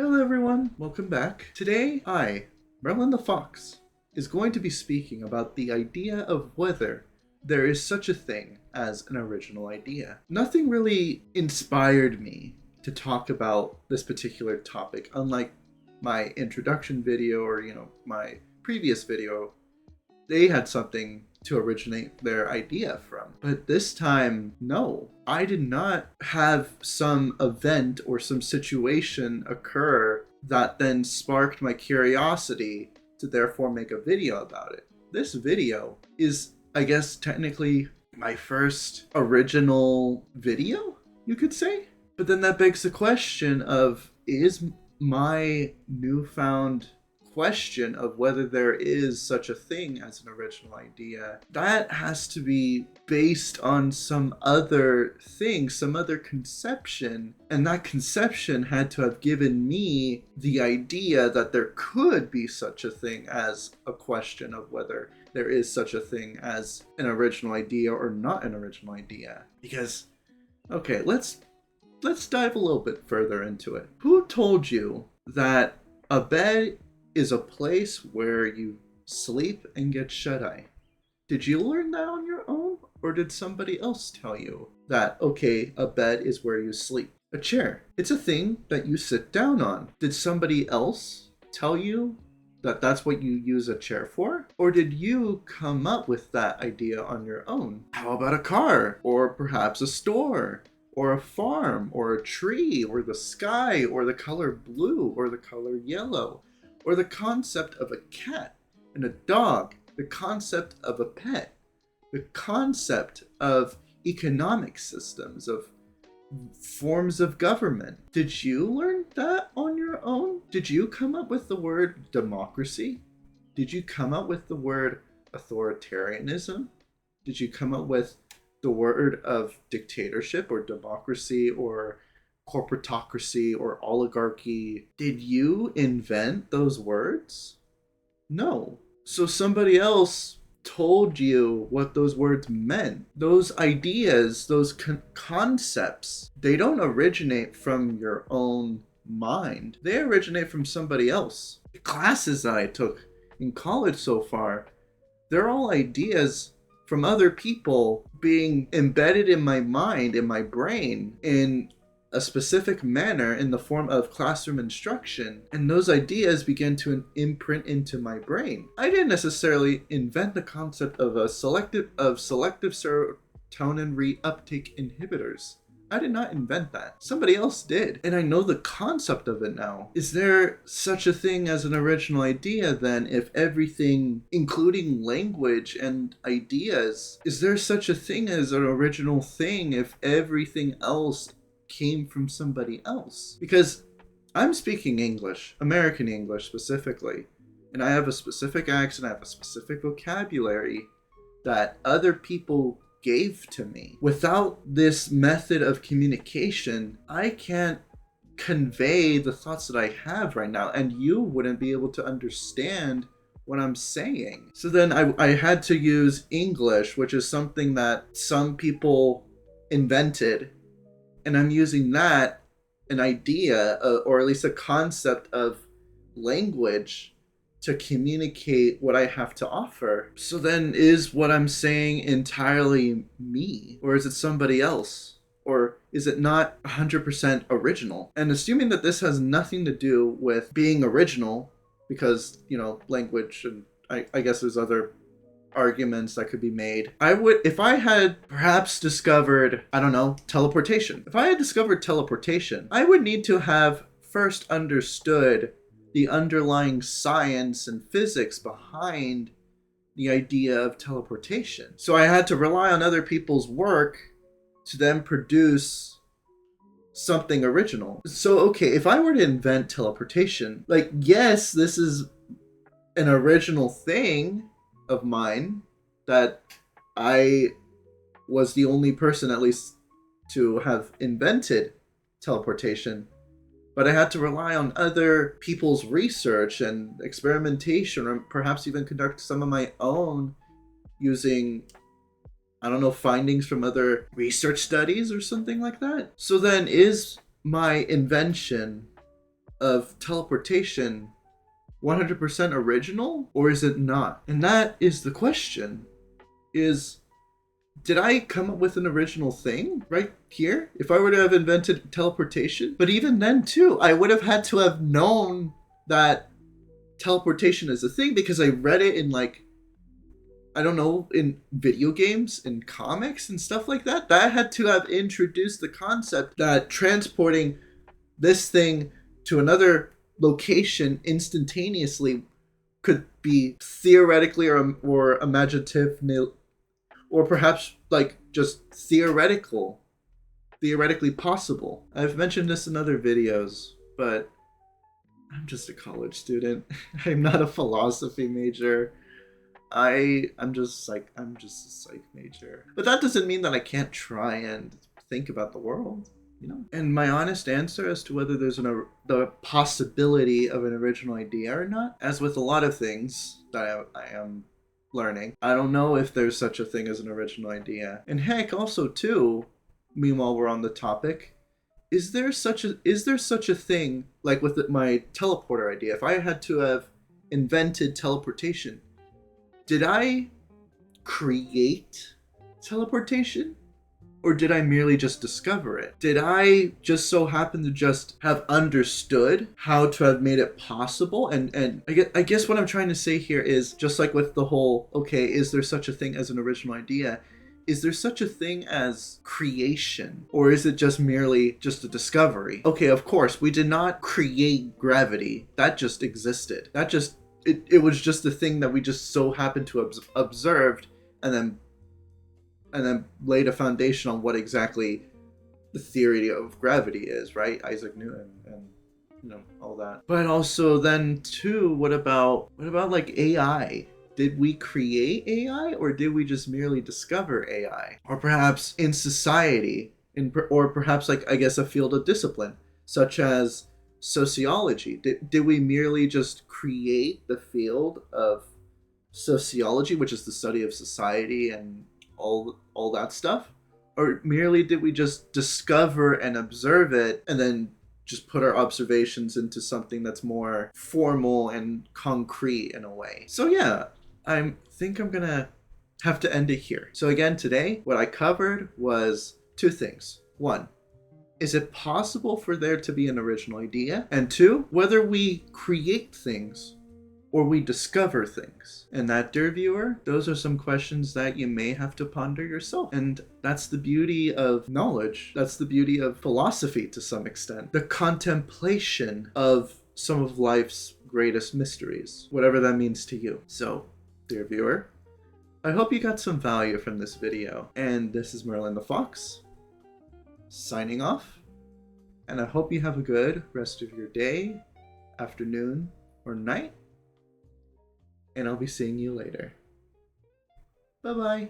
Hello everyone, welcome back. Today, Merlin the Fox, is going to be speaking about the idea of whether there is such a thing as an original idea. Nothing really inspired me to talk about this particular topic, unlike my introduction video or, my previous video. They had something to originate their idea from. But this time, no. I did not have some event or some situation occur that then sparked my curiosity to therefore make a video about it. This video is, I guess, technically my first original video, you could say? But then that begs the question of, is my newfound question of whether there is such a thing as an original idea, that has to be based on some other thing, some other conception, and that conception had to have given me the idea that there could be such a thing as a question of whether there is such a thing as an original idea or not an original idea. Because, okay, let's dive a little bit further into it. Who told you that a bed is a place where you sleep and get shut-eye? Did you learn that on your own? Or did somebody else tell you that, okay, a bed is where you sleep? A chair, it's a thing that you sit down on. Did somebody else tell you that that's what you use a chair for? Or did you come up with that idea on your own? How about a car? Or perhaps a store? Or a farm? Or a tree? Or the sky? Or the color blue? Or the color yellow? Or the concept of a cat and a dog, the concept of a pet, the concept of economic systems, of forms of government. Did you learn that on your own? Did you come up with the word democracy? Did you come up with the word authoritarianism? Did you come up with the word of dictatorship or democracy or corporatocracy or oligarchy? Did you invent those words? No. So somebody else told you what those words meant. Those ideas, those concepts, they don't originate from your own mind. They originate from somebody else. The classes that I took in college so far, they're all ideas from other people being embedded in my mind, in my brain, in a specific manner in the form of classroom instruction, and those ideas began to imprint into my brain. I didn't necessarily invent the concept of selective serotonin reuptake inhibitors. I did not invent that. Somebody else did, and I know the concept of it now. Is there such a thing as an original idea then, if everything, including language and ideas, is there such a thing as an original thing if everything else came from somebody else? Because I'm speaking English, American English specifically, and I have a specific accent, I have a specific vocabulary that other people gave to me. Without this method of communication, I can't convey the thoughts that I have right now, and you wouldn't be able to understand what I'm saying. So then I had to use English, which is something that some people invented, and I'm using that, an idea, or at least a concept of language, to communicate what I have to offer. So then, is what I'm saying entirely me? Or is it somebody else? Or is it not 100% original? And assuming that this has nothing to do with being original, because, language, and I guess there's other arguments that could be made. I would, if I had perhaps discovered, teleportation. If I had discovered teleportation, I would need to have first understood the underlying science and physics behind the idea of teleportation. So I had to rely on other people's work to then produce something original. So, okay, if I were to invent teleportation, yes, this is an original thing of mine that I was the only person, at least, to have invented teleportation. But I had to rely on other people's research and experimentation, or perhaps even conduct some of my own using, findings from other research studies or something like that. So then, is my invention of teleportation 100% original, or is it not? And that is the question. Did I come up with an original thing right here? If I were to have invented teleportation? But even then too, I would have had to have known that teleportation is a thing because I read it in, like, I don't know, in video games, in comics and stuff like that. That had to have introduced the concept that transporting this thing to another location instantaneously could be theoretically or imaginatively, or perhaps like just theoretically possible. I've mentioned this in other videos, but I'm just a college student. I'm not a philosophy major. I'm just a psych major. But that doesn't mean that I can't try and think about the world, you know? And my honest answer as to whether there's the possibility of an original idea or not, as with a lot of things that I am learning, I don't know if there's such a thing as an original idea. And heck, also too, meanwhile we're on the topic, is there such a thing, like with my teleporter idea? If I had to have invented teleportation, did I create teleportation? Or did I merely just discover it? Did I just so happen to just have understood how to have made it possible? And I guess what I'm trying to say here is, just like with the whole, okay, is there such a thing as an original idea? Is there such a thing as creation? Or is it just merely just a discovery? Okay, of course, we did not create gravity. That just existed. It was just a thing that we just so happened to have observed and then laid a foundation on what exactly the theory of gravity is, right? Isaac Newton and, you know, all that. But also then too, what about like AI? Did we create AI, or did we just merely discover AI? Or perhaps in society, or perhaps like, I guess, a field of discipline such as sociology. Did we merely just create the field of sociology, which is the study of society and all that stuff? Or merely did we just discover and observe it and then just put our observations into something that's more formal and concrete in a way? So yeah, I think I'm gonna have to end it here. So again, today, what I covered was two things. One, is it possible for there to be an original idea? And two, whether we create things or we discover things. And that, dear viewer, those are some questions that you may have to ponder yourself. And that's the beauty of knowledge. That's the beauty of philosophy to some extent. The contemplation of some of life's greatest mysteries, whatever that means to you. So, dear viewer, I hope you got some value from this video. And this is Merlin the Fox, signing off. And I hope you have a good rest of your day, afternoon, or night. And I'll be seeing you later. Bye-bye.